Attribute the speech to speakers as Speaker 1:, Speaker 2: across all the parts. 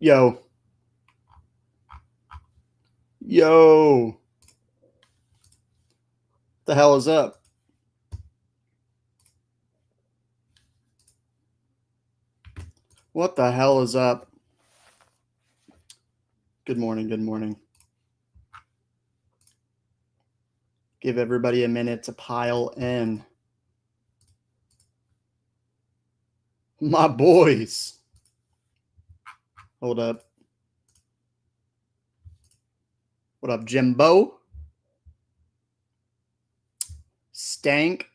Speaker 1: Yo. Yo. The hell is up? What the hell is up? Good morning. Good morning. Give everybody a minute to pile in. My boys. Hold up. What up, Jimbo? Stank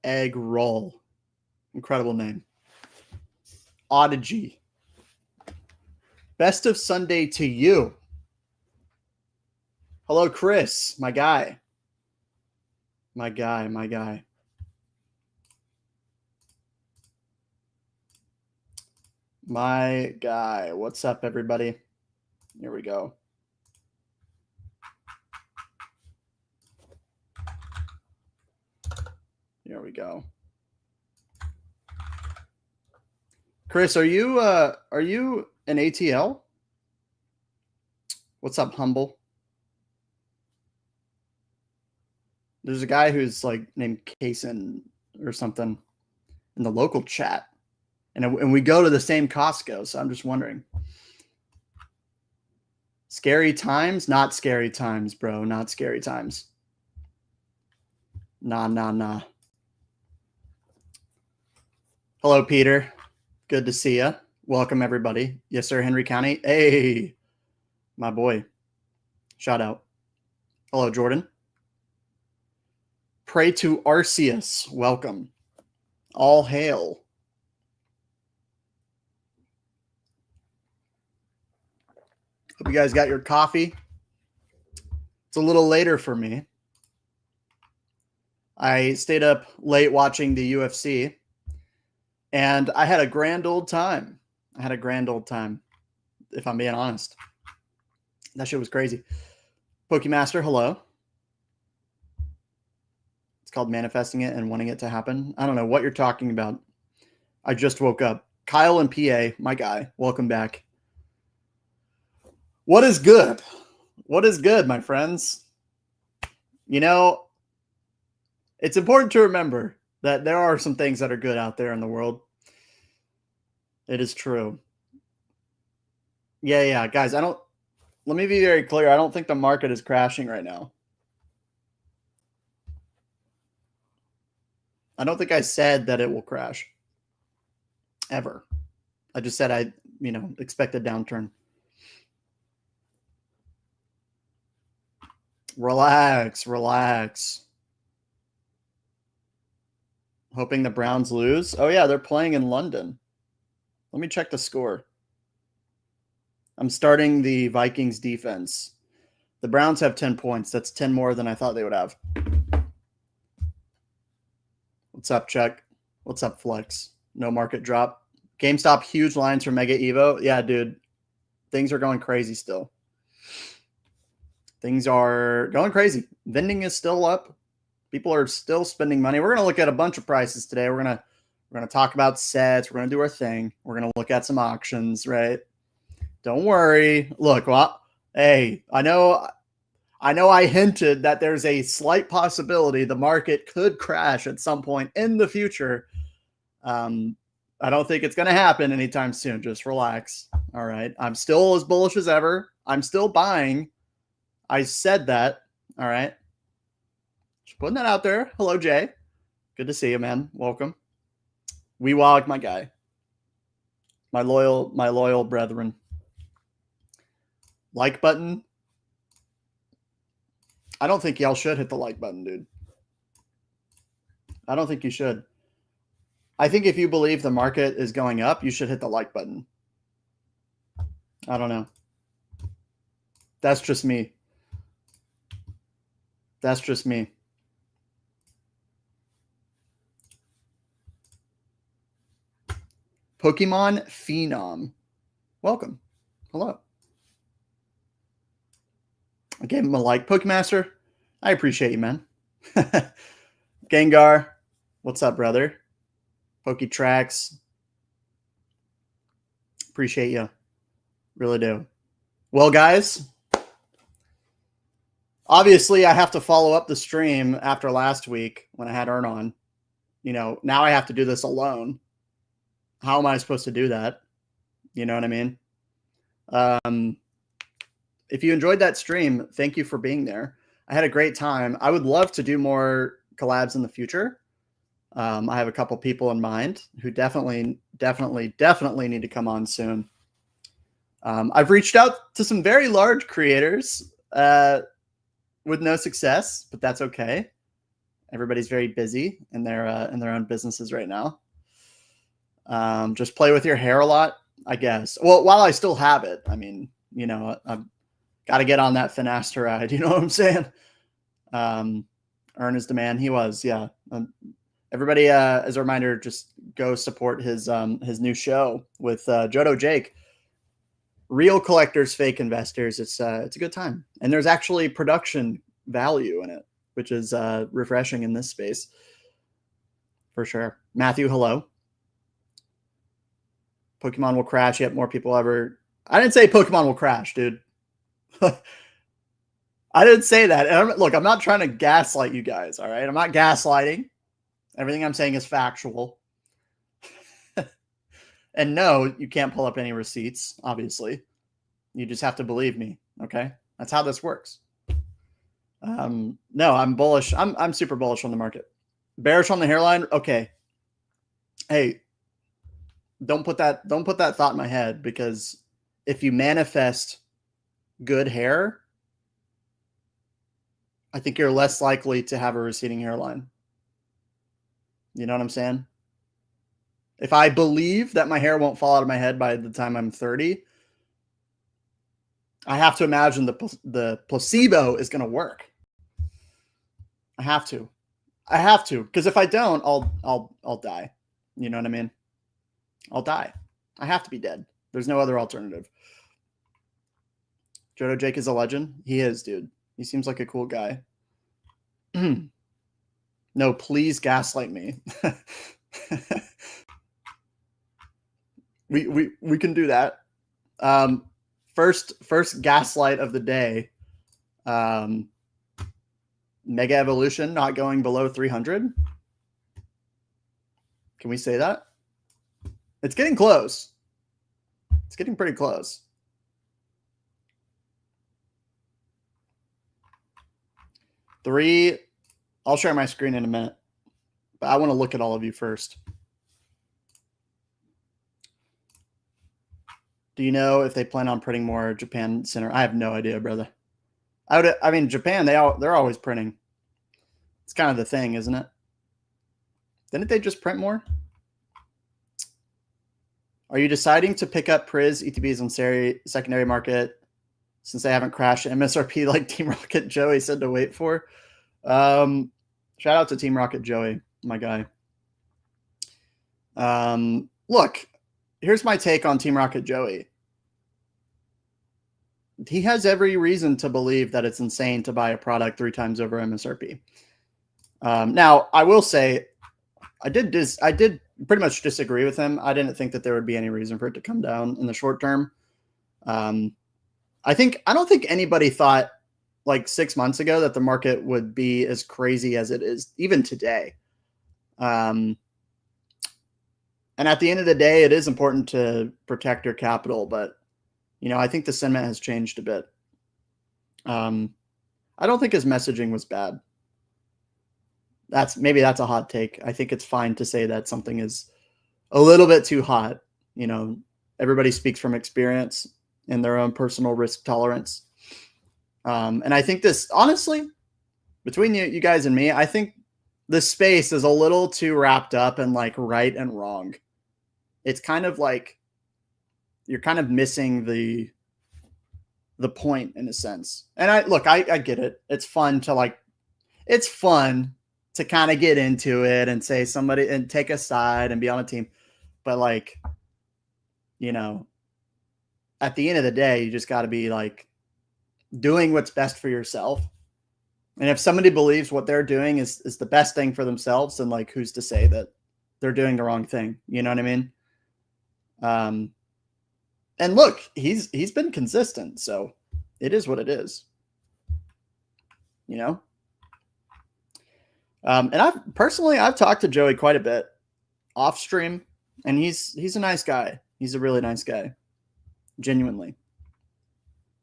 Speaker 1: Egg Roll. Incredible name. Audigy. Best of Sunday to you. Hello, Chris, my guy. My guy. My guy. What's up, everybody? Here we go. Here we go. Chris, are you an ATL? What's up, Humble? There's a guy who's like named Kason or something in the local chat. And we go to the same Costco, so I'm just wondering. Scary times? Not scary times, bro. Not scary times. Nah. Hello, Peter. Good to see you. Welcome, everybody. Yes, sir, Henry County. Hey, my boy. Shout out. Hello, Jordan. Pray to Arceus. Welcome. All hail. Hope you guys got your coffee. It's a little later for me. I stayed up late watching the UFC, and I had a grand old time. If I'm being honest. That shit was crazy. Pokemaster, hello. It's called manifesting it and wanting it to happen. I don't know what you're talking about. I just woke up. Kyle and PA, my guy, welcome back. What is good? What is good, my friends? You know, it's important to remember that there are some things that are good out there in the world. It is true. Yeah, guys, let me be very clear. I don't think the market is crashing right now. I don't think I said that it will crash. Ever. I just said I expect a downturn. Relax. Hoping the Browns lose. Oh, yeah, they're playing in London. Let me check the score. I'm starting the Vikings defense. The Browns have 10 points. That's 10 more than I thought they would have. What's up, Chuck? What's up, Flex? No market drop. GameStop, huge lines for Mega Evo. Yeah, dude. Things are going crazy still. Things are going crazy. Vending is still up. People are still spending money. We're going to look at a bunch of prices today. We're going to talk about sets. We're going to do our thing. We're going to look at some auctions, right? Don't worry. Look, well, hey, I know I hinted that there's a slight possibility the market could crash at some point in the future. I don't think it's going to happen anytime soon. Just relax. All right. I'm still as bullish as ever. I'm still buying. I said that. All right. Just putting that out there. Hello, Jay. Good to see you, man. Welcome. Weewog, my guy. My loyal brethren. Like button. I don't think y'all should hit the like button, dude. I don't think you should. I think if you believe the market is going up, you should hit the like button. I don't know. That's just me. Pokemon Phenom. Welcome. Hello. I gave him a like. Pokemaster, I appreciate you, man. Gengar, what's up, brother? Poketracks, appreciate you. Really do. Well, guys, obviously I have to follow up the stream after last week when I had Ern on. Now I have to do this alone. How am I supposed to do that? You know what I mean? If you enjoyed that stream, thank you for being there. I had a great time. I would love to do more collabs in the future. I have a couple people in mind who definitely need to come on soon. I've reached out to some very large creators with no success, but that's okay. Everybody's very busy in their own businesses right now. Just play with your hair a lot, I guess. Well, while I still have it, I mean, I've got to get on that finasteride. You know what I'm saying? Ern is the man. He was, yeah. Everybody, as a reminder, just go support his new show with Jodo Jake. Real collectors, fake investors. It's a good time, and there's actually production value in it, which is refreshing in this space for sure. Matthew, hello. Pokemon will crash. Yet more people ever. I didn't say Pokemon will crash, dude. I didn't say that. And look, I'm not trying to gaslight you guys. All right, I'm not gaslighting. Everything I'm saying is factual. And no, you can't pull up any receipts, obviously. You just have to believe me, okay? That's how this works. No, I'm bullish. I'm super bullish on the market. Bearish on the hairline? Okay. Hey, don't put that thought in my head, because if you manifest good hair, I think you're less likely to have a receding hairline. You know what I'm saying? If I believe that my hair won't fall out of my head by the time I'm 30, I have to imagine the placebo is going to work. I have to, because if I don't, I'll die. You know what I mean? I'll die. I have to be dead. There's no other alternative. Jodo Jake is a legend. He is, dude. He seems like a cool guy. No, please gaslight me. We can do that. First gaslight of the day. Mega Evolution not going below 300. Can we say that? It's getting close. It's getting pretty close. I'll share my screen in a minute, but I want to look at all of you first. Do you know if they plan on printing more Japan Center? I have no idea, brother. I mean, Japan, they're always printing. It's kind of the thing, isn't it? Didn't they just print more? Are you deciding to pick up Priz ETBs on secondary market since they haven't crashed MSRP like Team Rocket Joey said to wait for? Shout out to Team Rocket Joey, my guy. Look, here's my take on Team Rocket Joey. He has every reason to believe that it's insane to buy a product 3 times over MSRP. Now, I will say, I did pretty much disagree with him. I didn't think that there would be any reason for it to come down in the short term. I don't think anybody thought like 6 months ago that the market would be as crazy as it is even today. And at the end of the day, it is important to protect your capital, but I think the sentiment has changed a bit. I don't think his messaging was bad. Maybe that's a hot take. I think it's fine to say that something is a little bit too hot. Everybody speaks from experience and their own personal risk tolerance. And I think this, honestly, between you guys and me, I think this space is a little too wrapped up in like right and wrong. It's kind of like you're kind of missing the point in a sense. And I get it. It's fun to kind of get into it and say somebody and take a side and be on a team. But at the end of the day, you just got to be like doing what's best for yourself. And if somebody believes what they're doing is the best thing for themselves, then like, who's to say that they're doing the wrong thing? You know what I mean? And look, he's been consistent, so it is what it is. You know? And I've talked to Joey quite a bit off stream, and he's a nice guy. He's a really nice guy, genuinely.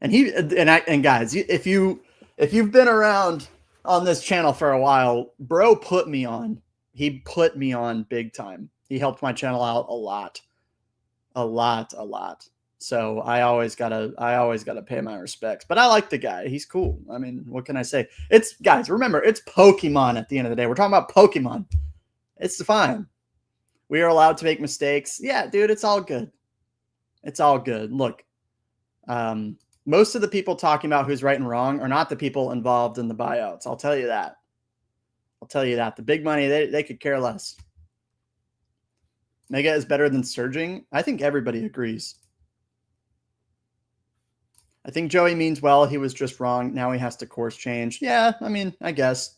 Speaker 1: And guys, if you've been around on this channel for a while, bro put me on. He put me on big time. He helped my channel out a lot. So I always gotta pay my respects. But I like the guy. He's cool. I mean, what can I say? Guys, remember, it's Pokemon at the end of the day. We're talking about Pokemon. It's fine. We are allowed to make mistakes. Yeah, dude, it's all good. It's all good. Look, most of the people talking about who's right and wrong are not the people involved in the buyouts. I'll tell you that. The big money, they could care less. Mega is better than surging. I think everybody agrees. I think Joey means well. He was just wrong. Now he has to course change. Yeah, I mean, I guess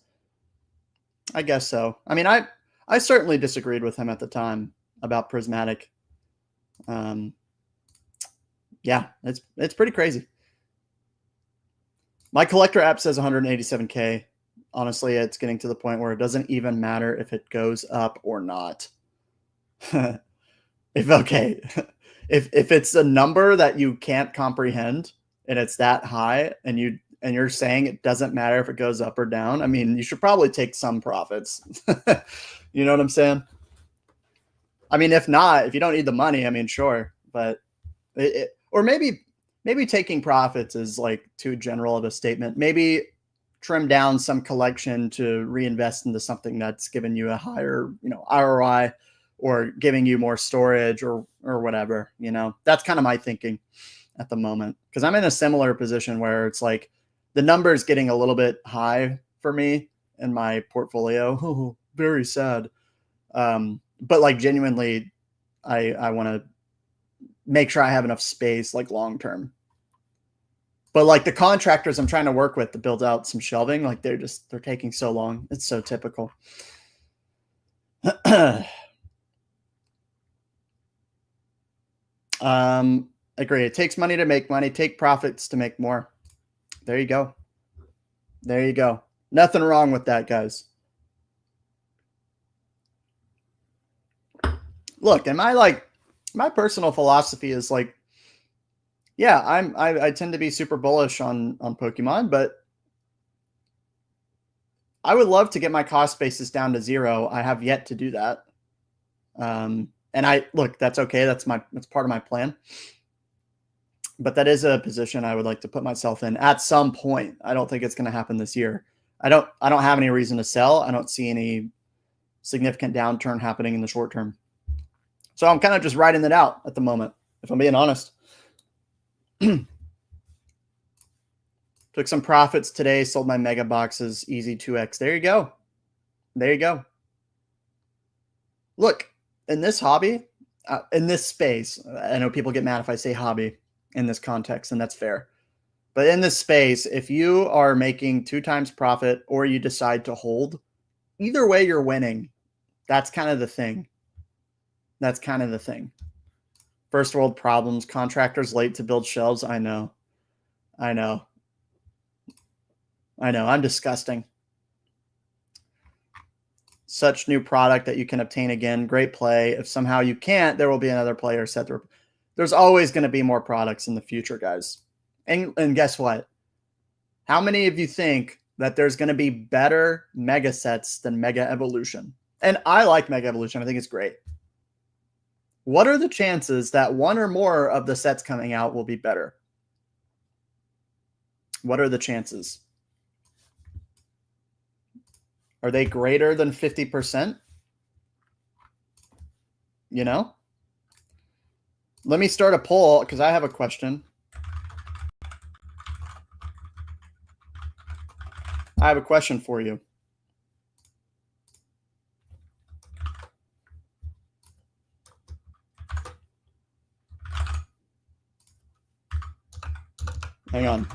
Speaker 1: so. I mean, I certainly disagreed with him at the time about Prismatic. Yeah, it's pretty crazy. My collector app says 187K. Honestly, it's getting to the point where it doesn't even matter if it goes up or not. if it's a number that you can't comprehend and it's that high, and you're saying it doesn't matter if it goes up or down, I mean, you should probably take some profits. You know what I'm saying? I mean, if not, if you don't need the money, I mean, sure, but or maybe taking profits is like too general of a statement. Maybe trim down some collection to reinvest into something that's giving you a higher, ROI, or giving you more storage or whatever, that's kind of my thinking at the moment. Cause I'm in a similar position where it's like the number's getting a little bit high for me in my portfolio. Oh, very sad. But like genuinely, I want to make sure I have enough space, like long-term. But like the contractors I'm trying to work with to build out some shelving, like they're taking so long. It's so typical. Agree. It takes money to make money. Take profits to make more. There you go. Nothing wrong with that, guys. Look, and my personal philosophy is like, yeah, I tend to be super bullish on Pokemon, but I would love to get my cost basis down to 0. I have yet to do that. And that's okay. That's part of my plan. But that is a position I would like to put myself in at some point. I don't think it's going to happen this year. I don't have any reason to sell. I don't see any significant downturn happening in the short term. So I'm kind of just riding it out at the moment, if I'm being honest. Took some profits today, sold my mega boxes, easy 2x. There you go. Look, in this hobby, in this space, I know people get mad if I say hobby in this context, and that's fair. But in this space, if you are making 2 times profit or you decide to hold, either way you're winning. That's kind of the thing. First world problems, contractors late to build shelves. I know. I'm disgusting. Such new product that you can obtain again. Great play. If somehow you can't, there will be another player set. There's always going to be more products in the future, guys. And guess what? How many of you think that there's going to be better mega sets than Mega Evolution? And I like Mega Evolution. I think it's great. What are the chances that one or more of the sets coming out will be better? What are the chances? Are they greater than 50%? Let me start a poll because I have a question. I have a question for you. Hang on.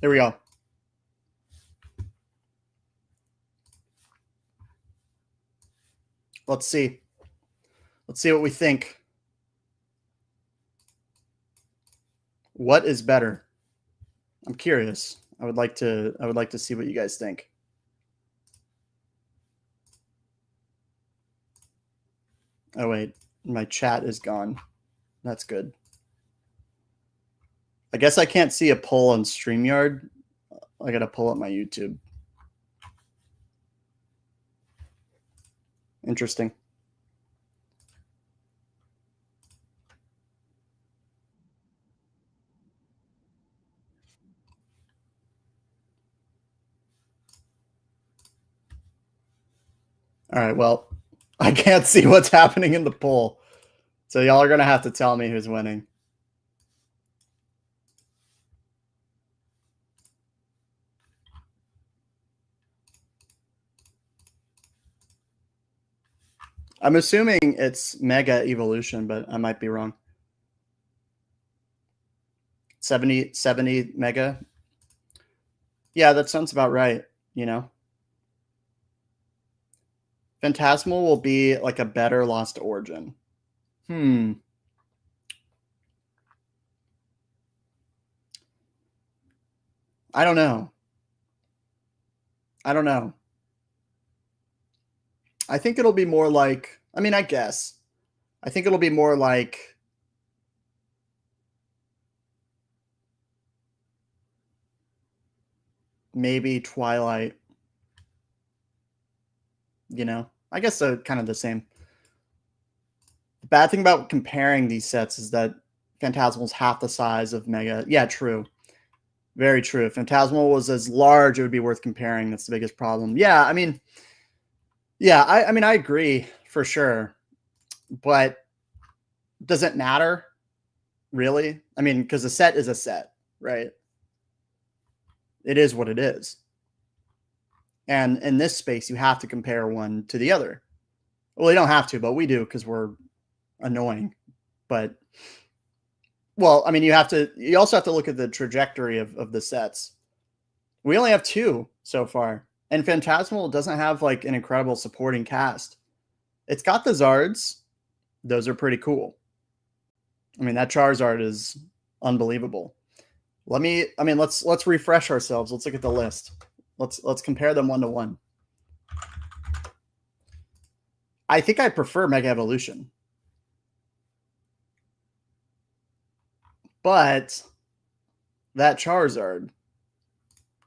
Speaker 1: Here we go. Let's see. Let's see what we think. What is better? I'm curious. I would like to see what you guys think. Oh wait, my chat is gone. That's good. I guess I can't see a poll on StreamYard. I gotta pull up my YouTube. Interesting. All right, well, I can't see what's happening in the poll. So y'all are going to have to tell me who's winning. I'm assuming it's Mega Evolution, but I might be wrong. 70 Mega. Yeah, that sounds about right, you know. Phantasmal will be like a better Lost Origin. I don't know. I think it'll be more like, I mean, I guess. I think it'll be more like maybe Twilight. You know, I guess they're kind of the same. The bad thing about comparing these sets is that Phantasmal's half the size of Mega. Yeah, true. Very true. If Phantasmal was as large, it would be worth comparing. That's the biggest problem. Yeah, I mean, yeah, I mean, I agree for sure. But does it matter? Really? I mean, because a set is a set, right? It is what it is. And in this space, you have to compare one to the other. Well, you don't have to, but we do because we're annoying. But, well, I mean, you also have to look at the trajectory of the sets. We only have 2 so far. And Phantasmal doesn't have like an incredible supporting cast. It's got the Zards. Those are pretty cool. I mean, that Charizard is unbelievable. Let's refresh ourselves. Let's look at the list. Let's compare them 1-to-1. I think I prefer Mega Evolution. But that Charizard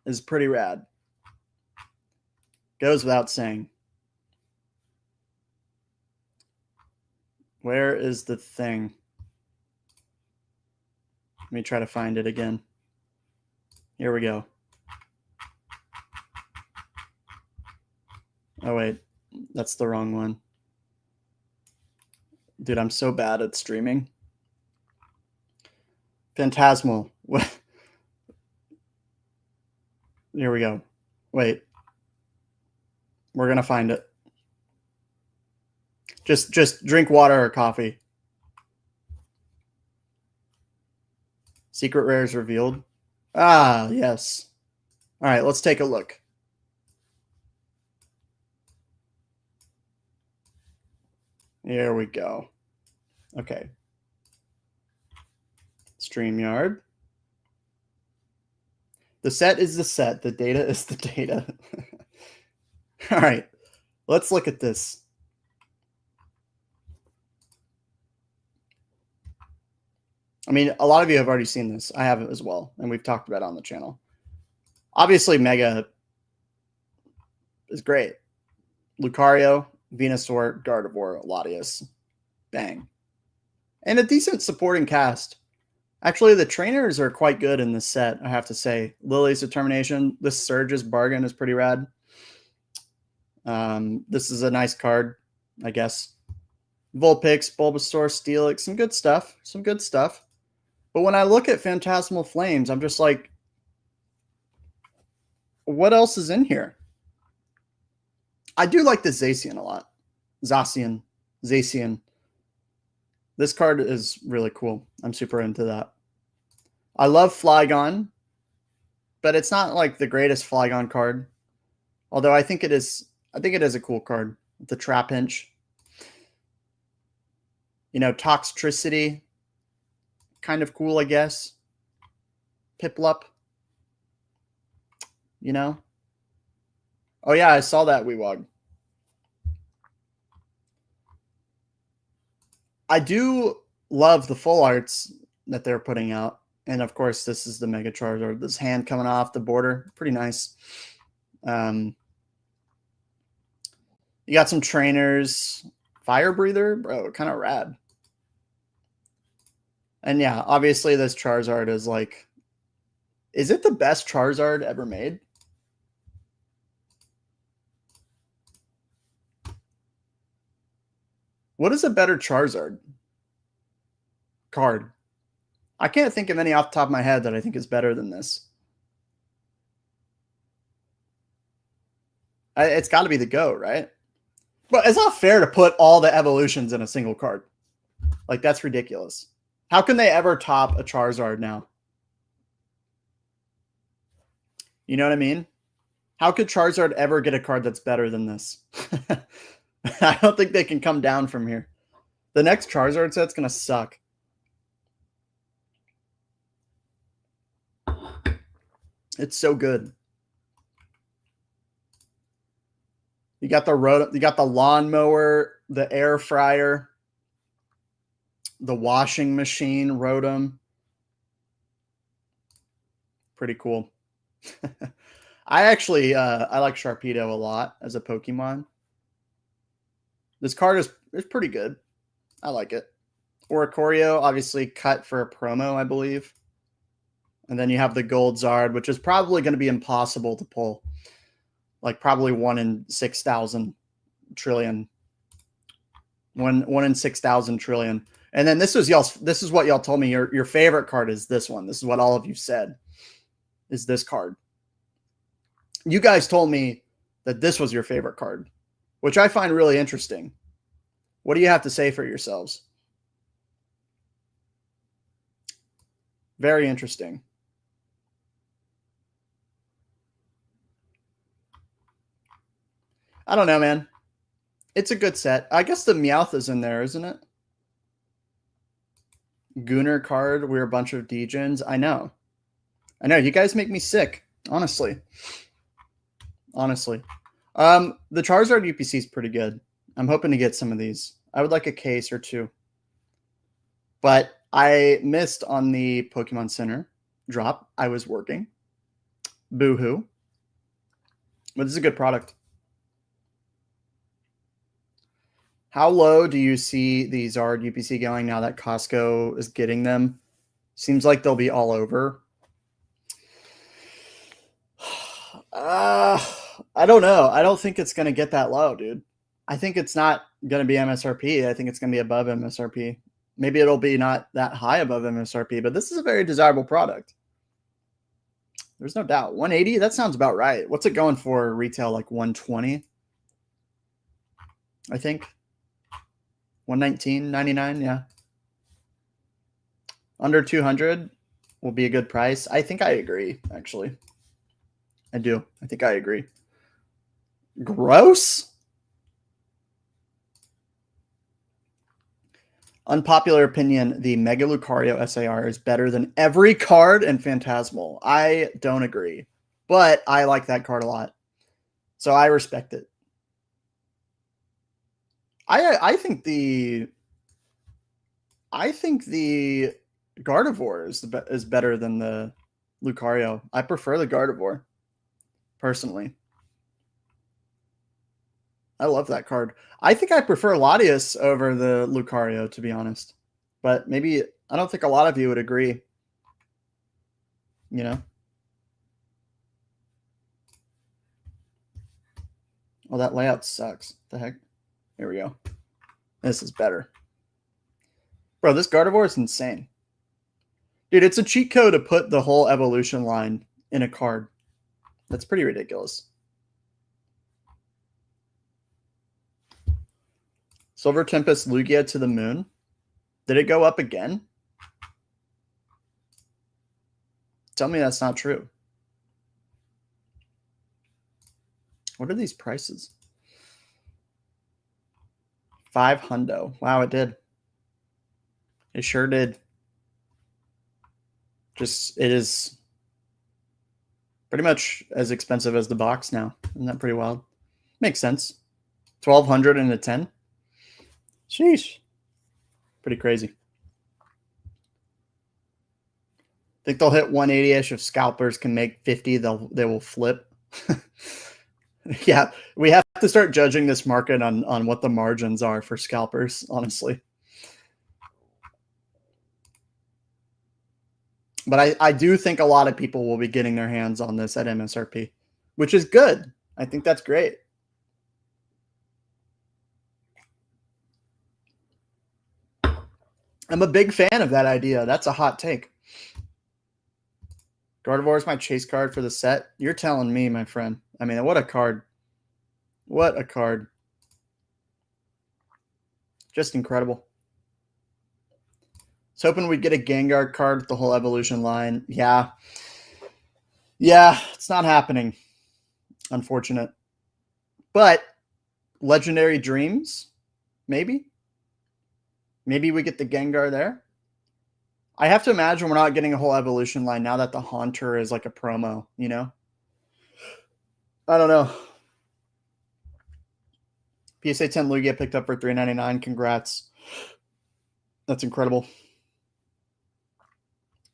Speaker 1: is pretty rad. Goes without saying. Where is the thing? Let me try to find it again. Here we go. Oh, wait. That's the wrong one. Dude, I'm so bad at streaming. Phantasmal. Here we go. Wait. We're going to find it. Just drink water or coffee. Secret rares revealed. Ah, yes. All right, let's take a look. Here we go. Okay. StreamYard. The set is the set. The data is the data. All right. Let's look at this. I mean, a lot of you have already seen this. I have it as well, and we've talked about it on the channel. Obviously, Mega is great. Lucario, Venusaur, Gardevoir, Latias. Bang. And a decent supporting cast. Actually, the trainers are quite good in this set, I have to say. Lily's Determination. This Surge's Bargain is pretty rad. This is a nice card, I guess. Vulpix, Bulbasaur, Steelix. Some good stuff. Some good stuff. But when I look at Phantasmal Flames, I'm just like, what else is in here? I do like the Zacian a lot. Zacian. This card is really cool. I'm super into that. I love Flygon, but it's not like the greatest Flygon card. Although I think it is a cool card. The Trapinch. You know, Toxtricity, kind of cool, I guess. Piplup, you know. Oh yeah, I saw that Weewog. I do love the full arts that they're putting out. And of course, this is the Mega Charizard. This hand coming off the border. Pretty nice. You got some trainers. Fire Breather, bro, kind of rad. And yeah, obviously this Charizard is like, is it the best Charizard ever made? What is a better Charizard card? I can't think of any off the top of my head that I think is better than this. It's got to be the GO, right? But it's not fair to put all the evolutions in a single card. Like, that's ridiculous. How can they ever top a Charizard now? You know what I mean? How could Charizard ever get a card that's better than this? I don't think they can come down from here. The next Charizard set's going to suck. It's so good. You got the lawnmower, the air fryer, the washing machine, Rotom. Pretty cool. I actually I like Sharpedo a lot as a Pokemon. This card is pretty good. I like it. Oricorio, obviously cut for a promo, I believe. And then you have the Gold Zard, which is probably going to be impossible to pull. Like probably 1 in 6,000 trillion. 1 in 6,000 trillion. And then this is what y'all told me your favorite card is this one. This is what all of you said. Is this card. You guys told me that this was your favorite card, which I find really interesting. What do you have to say for yourselves? Very interesting. I don't know, man. It's a good set. I guess the Meowth is in there, isn't it? Gunner card. We're a bunch of Degens. I know. You guys make me sick, honestly. The Charizard UPC is pretty good. I'm hoping to get some of these. I would like a case or two. But I missed on the Pokemon Center drop. I was working. Boo-hoo. But this is a good product. How low do you see the Zard UPC going now that Costco is getting them? Seems like they'll be all over. I don't know. I don't think it's going to get that low, dude. I think it's not going to be MSRP. I think it's going to be above MSRP. Maybe it'll be not that high above MSRP, but this is a very desirable product. There's no doubt. 180, that sounds about right. What's it going for retail? Like 120? I think. 119.99, yeah. Under 200 will be a good price. I think I agree, actually. I do. I think I agree. Gross? Unpopular opinion, the Mega Lucario SAR is better than every card in Phantasmal. I don't agree, but I like that card a lot, so I respect it. I think the Gardevoir is better than the Lucario. I prefer the Gardevoir, personally. I love that card. I think I prefer Latias over the Lucario, to be honest. But maybe I don't think a lot of you would agree. You know? Oh, that layout sucks. What the heck? Here we go. This is better. Bro, this Gardevoir is insane. Dude, it's a cheat code to put the whole evolution line in a card. That's pretty ridiculous. Silver Tempest Lugia to the moon. Did it go up again? Tell me that's not true. What are these prices? 5 hundo. Wow, it did. It sure did. It is pretty much as expensive as the box now. Isn't that pretty wild? Makes sense. 1,200 and a 10. Sheesh. Pretty crazy. Think they'll hit 180-ish if scalpers can make 50, they will flip. Yeah, we have to start judging this market on what the margins are for scalpers, honestly. But I do think a lot of people will be getting their hands on this at MSRP, which is good. I think that's great. I'm a big fan of that idea. That's a hot take. Gardevoir is my chase card for the set. You're telling me, my friend. I mean, what a card. What a card. Just incredible. I was hoping we'd get a Gengar card with the whole evolution line. Yeah. Yeah, it's not happening. Unfortunate. But Legendary Dreams, maybe? Maybe we get the Gengar there. I have to imagine we're not getting a whole evolution line now that the Haunter is like a promo, you know? I don't know. PSA 10 Lugia picked up for $3.99. Congrats. That's incredible.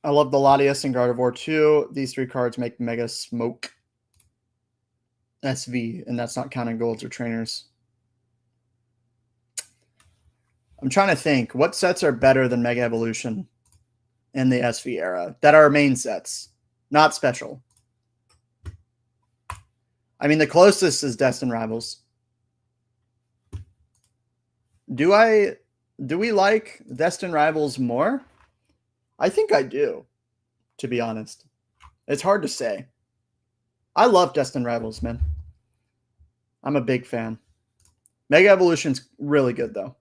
Speaker 1: I love the Latias and Gardevoir too. These three cards make Mega Smoke. SV, and that's not counting golds or trainers. I'm trying to think. What sets are better than Mega Evolution in the SV era that are main sets, not special? I mean, the closest is Destined Rivals. Do we like Destined Rivals more? I think I do, to be honest. It's hard to say. I love Destined Rivals, man. I'm a big fan. Mega Evolution's really good, though.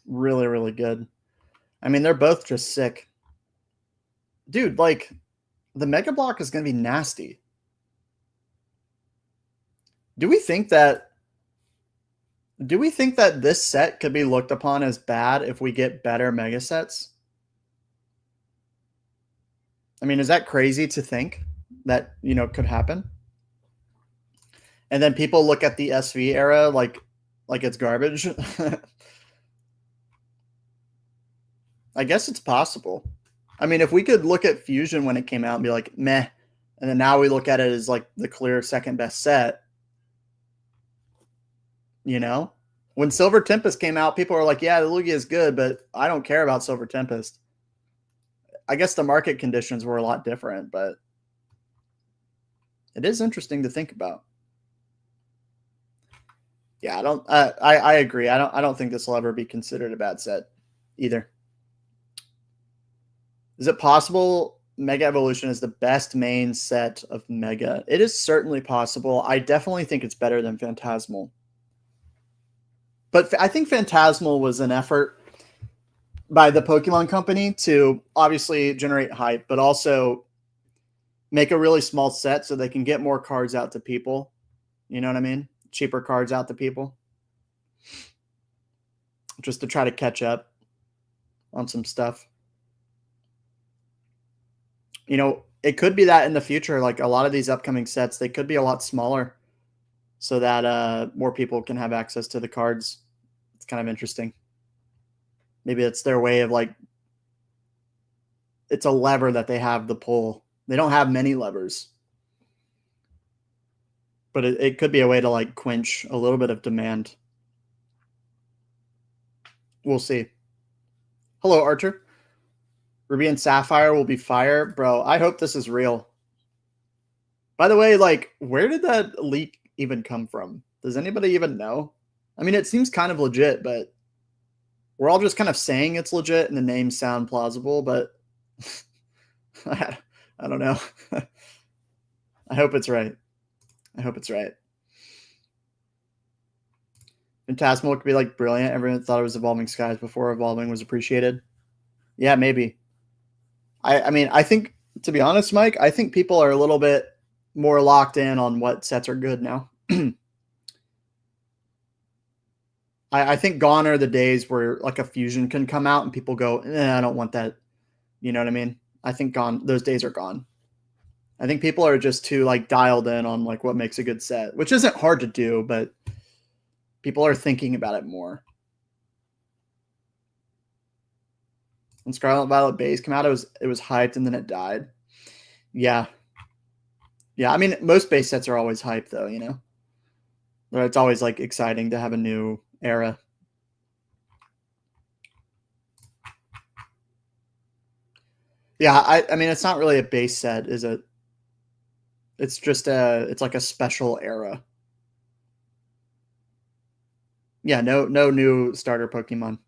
Speaker 1: Really, really good. I mean, they're both just sick. Dude, like, the Mega Block is going to be nasty. Do we think that this set could be looked upon as bad if we get better Mega sets? I mean, is that crazy to think that, you know, could happen? And then people look at the SV era like it's garbage. I guess it's possible. I mean, if we could look at Fusion when it came out and be like, meh, and then now we look at it as like the clear second best set, you know? When Silver Tempest came out, people were like, yeah, the Lugia is good, but I don't care about Silver Tempest. I guess the market conditions were a lot different, but it is interesting to think about. Yeah, I agree. I don't think this will ever be considered a bad set either. Is it possible Mega Evolution is the best main set of Mega? It is certainly possible. I definitely think it's better than Phantasmal. But I think Phantasmal was an effort by the Pokemon Company to obviously generate hype, but also make a really small set so they can get more cards out to people. You know what I mean? Cheaper cards out to people. Just to try to catch up on some stuff. You know, it could be that in the future, like a lot of these upcoming sets, they could be a lot smaller so that more people can have access to the cards. It's kind of interesting. Maybe it's their way of like, it's a lever that they have to pull. They don't have many levers. But it could be a way to like quench a little bit of demand. We'll see. Hello, Archer. Ruby and Sapphire will be fire. Bro, I hope this is real. By the way, like, where did that leak even come from? Does anybody even know? I mean, it seems kind of legit, but we're all just kind of saying it's legit and the names sound plausible, but I don't know. I hope it's right. I hope it's right. Phantasmal could be like brilliant. Everyone thought it was Evolving Skies before Evolving was appreciated. Yeah, maybe. I mean, I think, to be honest, Mike, I think people are a little bit more locked in on what sets are good now. I think gone are the days where like a fusion can come out and people go, I don't want that. You know what I mean? I think gone. Those days are gone. I think people are just too like dialed in on like what makes a good set, which isn't hard to do, but people are thinking about it more. When Scarlet Violet Base came out, it was hyped and then it died. Yeah. Yeah, I mean, most base sets are always hyped though, you know? It's always like exciting to have a new era. Yeah, I mean, it's not really a base set, is it? It's just it's like a special era. Yeah, no new starter Pokemon.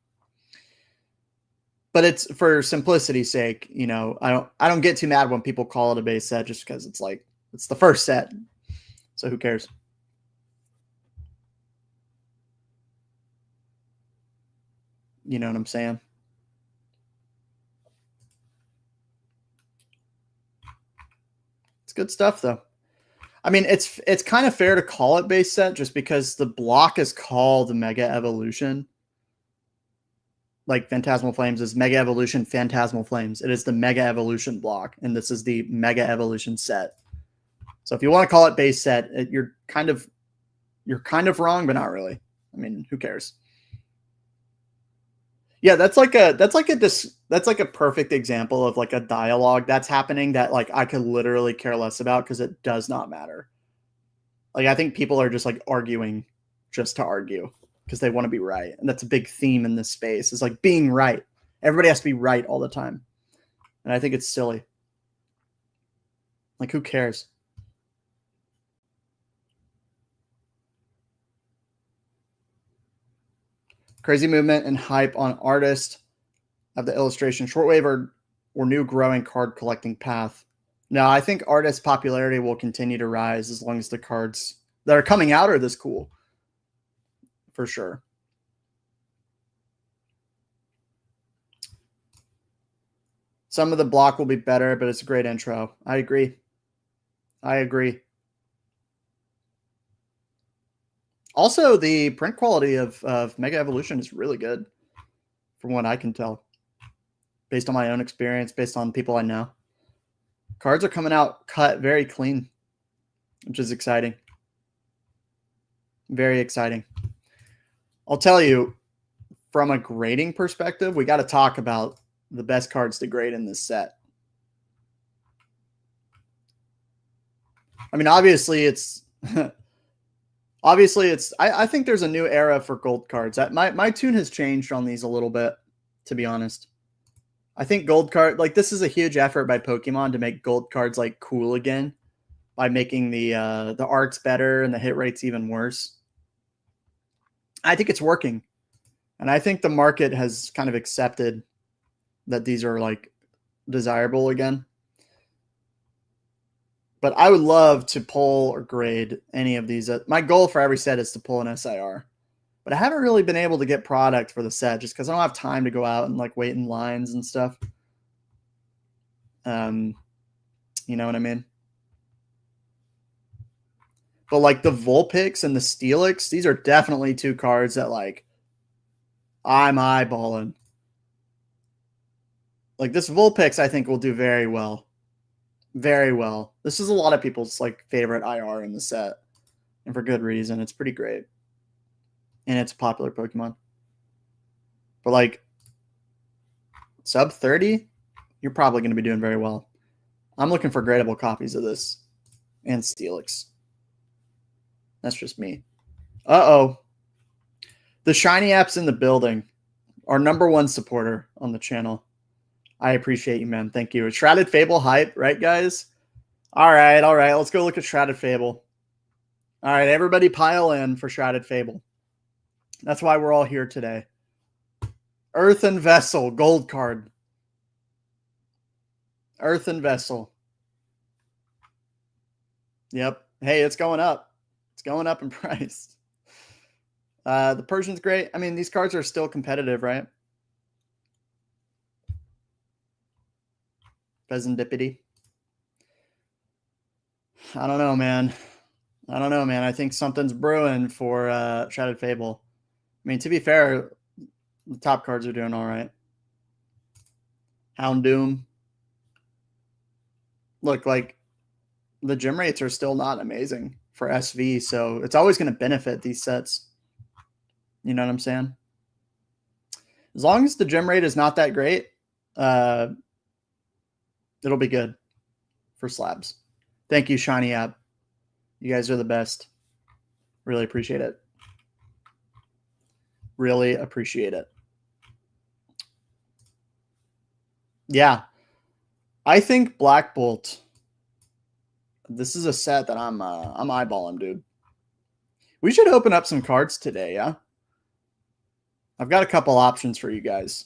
Speaker 1: But it's for simplicity's sake, you know, I don't get too mad when people call it a base set just because it's like it's the first set. So who cares? You know what I'm saying? It's good stuff though. I mean, it's kind of fair to call it base set just because the block is called Mega Evolution. Like Phantasmal Flames is Mega Evolution Phantasmal Flames. It is the Mega Evolution block, and this is the Mega Evolution set. So if you want to call it base set, you're kind of wrong, but not really. I mean, who cares? Yeah, that's like a perfect example of like a dialogue that's happening that like I could literally care less about because it does not matter. Like I think people are just like arguing just to argue because they want to be right. And that's a big theme in this space. It's like being right. Everybody has to be right all the time. And I think it's silly. Like who cares? Crazy movement and hype on artist of the illustration shortwave or new growing card collecting path. No, I think artist popularity will continue to rise as long as the cards that are coming out are this cool. For sure. Some of the block will be better, but it's a great intro. I agree. I agree. Also, the print quality of Mega Evolution is really good from what I can tell. Based on my own experience, based on people I know. Cards are coming out cut very clean, which is exciting. Very exciting. I'll tell you, from a grading perspective, we got to talk about the best cards to grade in this set. I mean, obviously it's I think there's a new era for gold cards. My tune has changed on these a little bit, to be honest. I think gold card, like this is a huge effort by Pokemon to make gold cards like cool again by making the arts better and the hit rates even worse. I think it's working. And I think the market has kind of accepted that these are like desirable again. But I would love to pull or grade any of these. My goal for every set is to pull an SIR. But I haven't really been able to get product for the set just because I don't have time to go out and like wait in lines and stuff. You know what I mean? But like the Vulpix and the Steelix, these are definitely two cards that like I'm eyeballing. Like this Vulpix, I think will do very well. Very well. This is a lot of people's like favorite IR in the set. And for good reason. It's pretty great. And it's a popular Pokemon. But like sub 30, you're probably going to be doing very well. I'm looking for gradable copies of this and Steelix. That's just me. Uh-oh. The Shiny App's in the building. Our #1 supporter on the channel. I appreciate you, man. Thank you. Shrouded Fable hype, right, guys? All right. Let's go look at Shrouded Fable. All right, everybody pile in for Shrouded Fable. That's why we're all here today. Earthen Vessel, gold card. Earthen Vessel. Yep. Hey, it's going up. It's going up in price. The Persian's great. I mean, these cards are still competitive, right? Pheasantipity. I don't know, man. I think something's brewing for Shrouded Fable. mean, to be fair, the top cards are doing all right. Houndoom. Look, like the gem rates are still not amazing for SV, so it's always going to benefit these sets. You know what I'm saying? As long as the gem rate is not that great, it'll be good for slabs. Thank you, Shiny App. You guys are the best. Really appreciate it. Really appreciate it. Yeah. I think Black Bolt. This is a set that I'm eyeballing, dude. We should open up some cards today, yeah? I've got a couple options for you guys.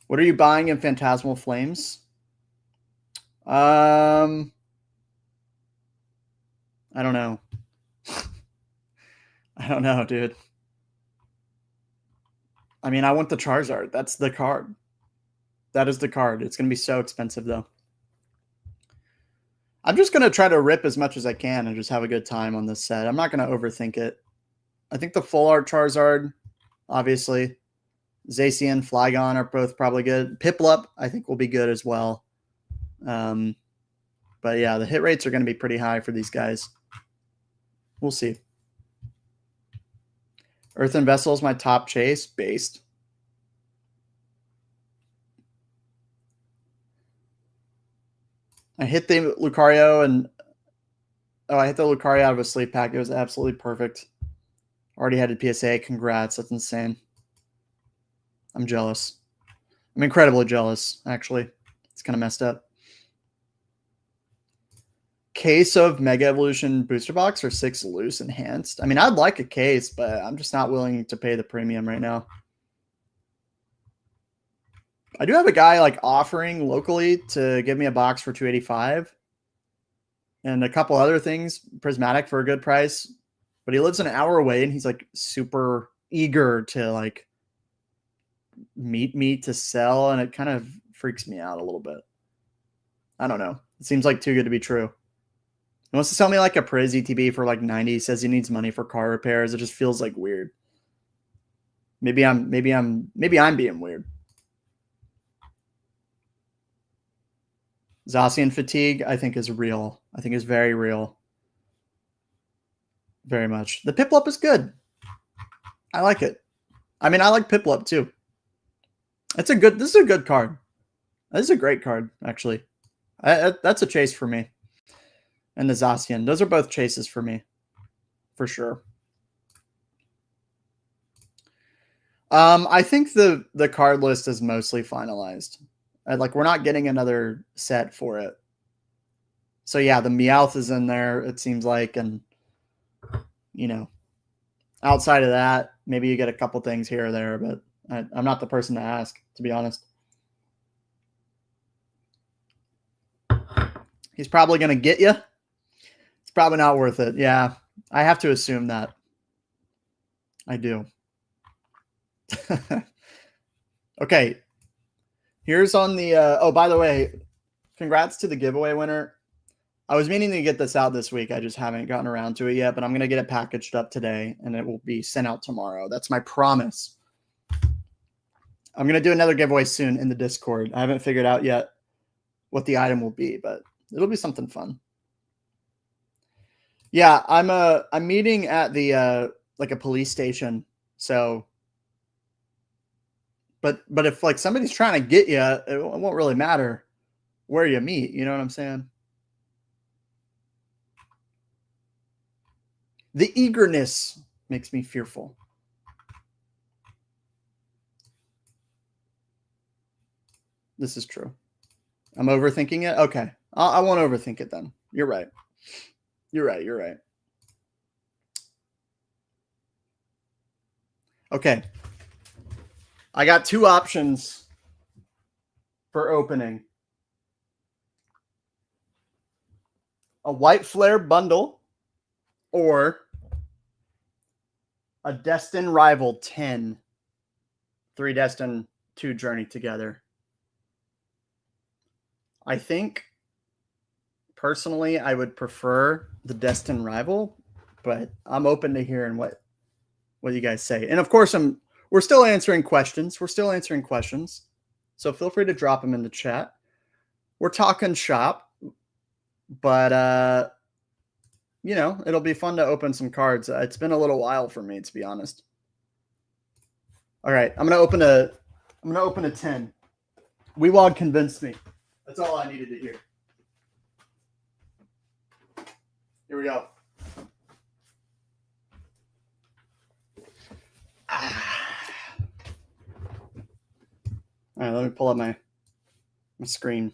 Speaker 1: What are you buying in Phantasmal Flames? I don't know. I don't know, dude. I mean, I want the Charizard. That's the card. That is the card. It's going to be so expensive, though. I'm just going to try to rip as much as I can and just have a good time on this set. I'm not going to overthink it. I think the full art Charizard, obviously. Zacian, Flygon are both probably good. Piplup, I think, will be good as well. But yeah, the hit rates are going to be pretty high for these guys. We'll see. Earthen Vessel is my top chase, based. I hit the Lucario and I hit the Lucario out of a sleep pack. It was absolutely perfect. Already had a PSA. Congrats. That's insane. I'm jealous. I'm incredibly jealous, actually. It's kind of messed up. Case of Mega Evolution Booster Box or 6 loose enhanced. I mean, I'd like a case, but I'm just not willing to pay the premium right now. I do have a guy like offering locally to give me a box for $285 and a couple other things, Prismatic for a good price, but he lives an hour away and he's like super eager to like meet me to sell, and it kind of freaks me out a little bit. I don't know. It seems like too good to be true. He wants to sell me like a Priz ETB for like 90. He says he needs money for car repairs. It just feels like weird. Maybe I'm being weird. Zacian fatigue, I think, is real. I think is very real. Very much. The Piplup is good. I like it. I mean, I like Piplup too. This is a good card. This is a great card, actually. That's a chase for me. And the Zacian. Those are both chases for me. For sure. I think the card list is mostly finalized. Like, we're not getting another set for it. So, yeah, the Meowth is in there, it seems like. And, you know, outside of that, maybe you get a couple things here or there. But I'm not the person to ask, to be honest. He's probably going to get you. It's probably not worth it. Yeah, I have to assume that. I do. Okay. Here's on the oh, by the way, congrats to the giveaway winner. I was meaning to get this out this week. I just haven't gotten around to it yet, but I'm going to get it packaged up today and it will be sent out tomorrow. That's my promise. I'm going to do another giveaway soon in the Discord. I haven't figured out yet what the item will be, but it'll be something fun. Yeah, I'm meeting at the like a police station. So but if like somebody's trying to get you, it won't really matter where you meet, you know what I'm saying? The eagerness makes me fearful. This is true. I'm overthinking it. Okay. I won't overthink it then. You're right. You're right. Okay. I got two options for opening. A White Flare bundle or a Destin Rival 10. 3 Destin, 2 Journey together. I think Personally, I would prefer the Destin Rival, but I'm open to hearing what you guys say. And of course, we're still answering questions. So feel free to drop them in the chat. We're talking shop, but it'll be fun to open some cards. It's been a little while for me, to be honest. All right, I'm gonna open a 10. Weewog convinced me. That's all I needed to hear. Here we go. All right, let me pull up my screen.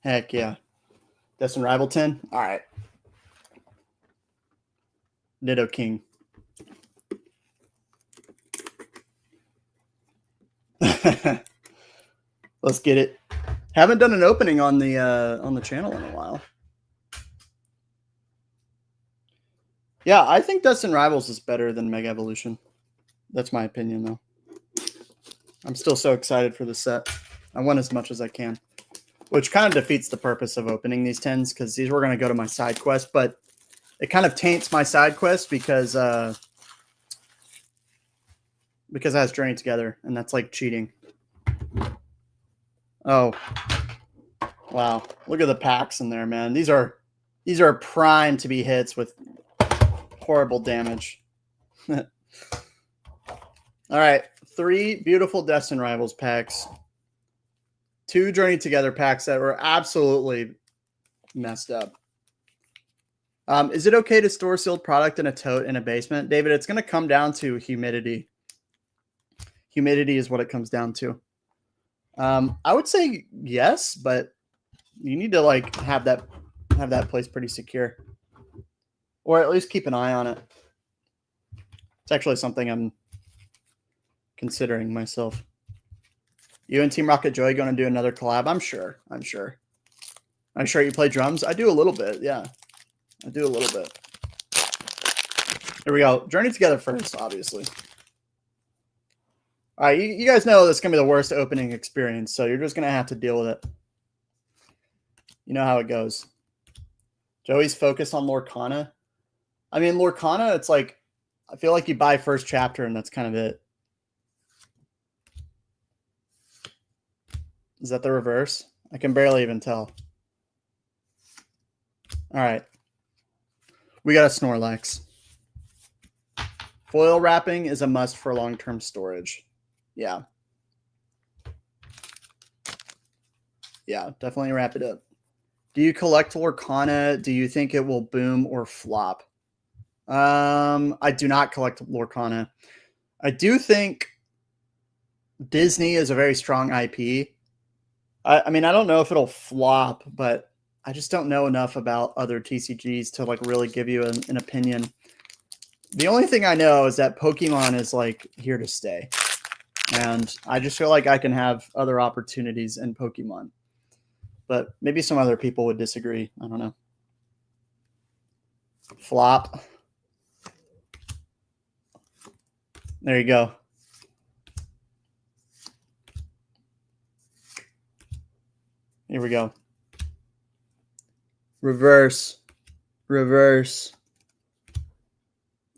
Speaker 1: Heck yeah. Destin Rival 10? All right. Ditto King. Let's get it. Haven't done an opening on the channel in a while. Yeah, I think Destin Rivals is better than Mega Evolution. That's my opinion, though. I'm still so excited for the set. I want as much as I can, which kind of defeats the purpose of opening these 10s because these were going to go to my side quest, but it kind of taints my side quest because it has Journey Together, and that's like cheating. Oh, wow! Look at the packs in there, man. These are primed to be hits with horrible damage. All right, 3 beautiful Destin Rivals packs, 2 Journey Together packs that were absolutely messed up. Is it okay to store sealed product in a tote in a basement? David, it's going to come down to humidity. Humidity is what it comes down to. I would say yes, but you need to like have that place pretty secure, or at least keep an eye on it. It's actually something I'm considering myself. You and Team Rocket Joy going to do another collab? I'm sure. You play drums? I do a little bit. Yeah, I do a little bit. Here we go. Journey Together first, obviously. All right, you guys know this is going to be the worst opening experience, so you're just going to have to deal with it. You know how it goes. Joey's focused on Lorcana. I mean, Lorcana, it's like, I feel like you buy first chapter and that's kind of it. Is that the reverse? I can barely even tell. All right. We got a Snorlax. Foil wrapping is a must for long-term storage. Yeah. Yeah, definitely wrap it up. Do you collect Lorcana? Do you think it will boom or flop? I do not collect Lorcana. I do think Disney is a very strong IP. I mean, I don't know if it'll flop, but I just don't know enough about other TCGs to like really give you an opinion. The only thing I know is that Pokemon is like here to stay. And I just feel like I can have other opportunities in Pokemon. But maybe some other people would disagree. I don't know. Flop. There you go. Here we go. Reverse.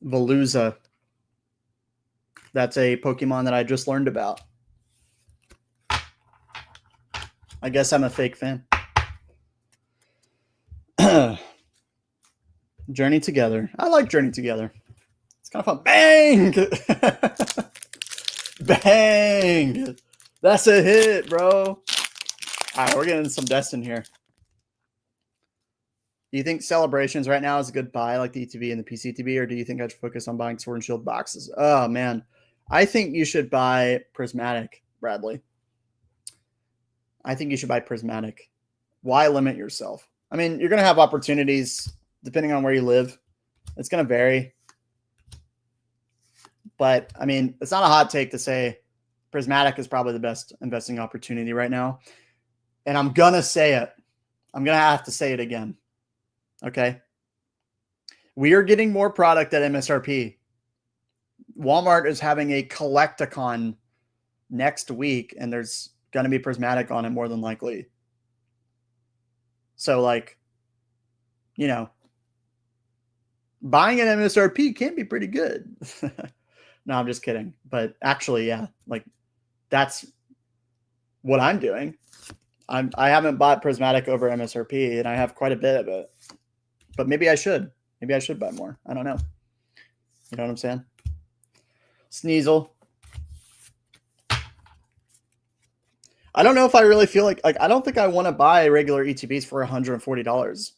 Speaker 1: Veluza. That's a Pokemon that I just learned about. I guess I'm a fake fan. Journey Together. I like Journey Together. It's kind of fun. Bang! Bang! That's a hit, bro. All right, we're getting some Destin here. Do you think Celebrations right now is a good buy, like the ETB and the PCTB, or do you think I should focus on buying Sword and Shield boxes? Oh, man. I think you should buy Prismatic, Bradley. I think you should buy Prismatic. Why limit yourself? I mean, you're going to have opportunities depending on where you live. It's going to vary. But, I mean, it's not a hot take to say Prismatic is probably the best investing opportunity right now. And I'm going to say it. I'm going to have to say it again. Okay? We are getting more product at MSRP. Walmart is having a Collecticon next week, and there's going to be Prismatic on it more than likely. So like, you know, buying an MSRP can be pretty good. No, I'm just kidding. But actually, yeah, like that's what I'm doing. I haven't bought Prismatic over MSRP, and I have quite a bit of it. But maybe I should. Maybe I should buy more. I don't know. You know what I'm saying? Sneasel. I don't know if I really feel like I don't think I want to buy regular ETBs for $140.